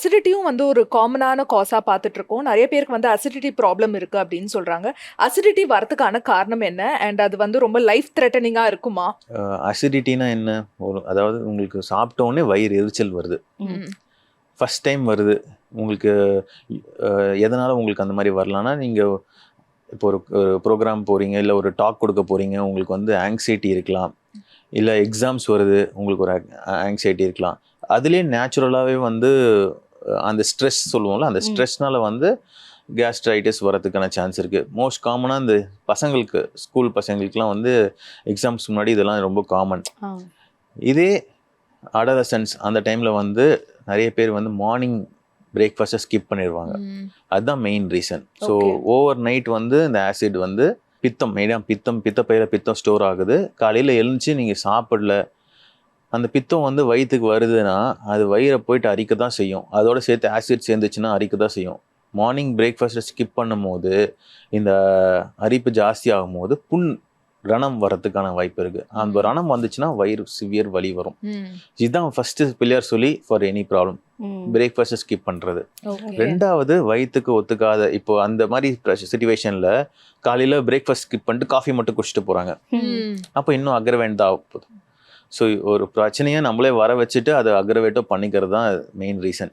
அசிடிட்டியும் வந்து ஒரு காமனான காஸா பார்த்துட்டு இருக்கோம். நிறைய பேருக்கு வந்து அசிடிட்டி ப்ராப்ளம் இருக்கு அப்படின்னு சொல்றாங்க. அசிடிட்டி வரதுக்கான காரணம் என்ன? அண்ட் அது வந்து ரொம்ப லைஃப் த்ரெட்டனிங்கா இருக்குமா? அசிடிட்டினா என்ன? அதாவது உங்களுக்கு சாப்பிட்ட உடனே வயிறு எரிச்சல் வருது. ஃபர்ஸ்ட் டைம் வருது. உங்களுக்கு எதனால உங்களுக்கு அந்த மாதிரி வரலாம்னா, நீங்கள் இப்போ ஒரு ப்ரோக்ராம் போகிறீங்க, இல்லை ஒரு டாக் கொடுக்க போகிறீங்க, உங்களுக்கு வந்து ஆங்ஸைட்டி இருக்கலாம், இல்லை எக்ஸாம்ஸ் வருது, உங்களுக்கு ஒரு ஆங்ஸைட்டி இருக்கலாம். அதுலேயே நேச்சுரலாகவே வந்து அந்த ஸ்ட்ரெஸ் சொல்லுவோம்ல, அந்த ஸ்ட்ரெஸ்னால வந்து கேஸ்ட்ரைட்டிஸ் வரதுக்கான சான்ஸ் இருக்குது. மோஸ்ட் காமனாக இந்த பசங்களுக்கு, ஸ்கூல் பசங்களுக்குலாம் வந்து எக்ஸாம்ஸ் முன்னாடி இதெல்லாம் ரொம்ப காமன். இதே அடலசன்ஸ் அந்த டைமில் வந்து நிறைய பேர் வந்து மார்னிங் பிரேக்ஃபாஸ்ட்டை ஸ்கிப் பண்ணிடுவாங்க. அதுதான் main reason. So over night வந்து இந்த ஆசிட் வந்து பித்தப்பையில் பித்தம் ஸ்டோர் ஆகுது. காலையில் எழுந்துச்சு நீங்கள் சாப்பிடல, அந்த பித்தம் வந்து வயிற்றுக்கு வருதுன்னா அது வயிறை போயிட்டு அரிக்க தான் செய்யும். அதோட சேர்த்து ஆசிட் சேர்ந்துச்சுன்னா அரிக்க தான் செய்யும். மார்னிங் பிரேக்ஃபாஸ்ட்டை ஸ்கிப் பண்ணும் போது இந்த அரிப்பு ஜாஸ்தி ஆகும் போது ரணம் வரதுக்கான வாய்ப்பு இருக்கு. அந்த ரணம் வந்துச்சுன்னா வயிறு சிவியர் வலி வரும். இதுதான் ஃபர்ஸ்ட் பில்லர் சொல்லி for any problem, breakfast skip பண்றது. ரெண்டாவது, வயிற்றுக்கு ஒத்துக்காத, இப்போ அந்த மாதிரி சிச்சுவேஷன்ல காலையில பிரேக்ஃபாஸ்ட் ஸ்கிப் பண்ணிட்டு காஃபி மட்டும் குடிச்சிட்டு போறாங்க. அப்போ இன்னும் அக்ரவேண்ட் தான் ஆகும். ஸோ ஒரு பிரச்சனையை நம்மளே வர வச்சுட்டு அதை அக்ரவேட்டோ பண்ணிக்கிறது தான் மெயின் ரீசன்.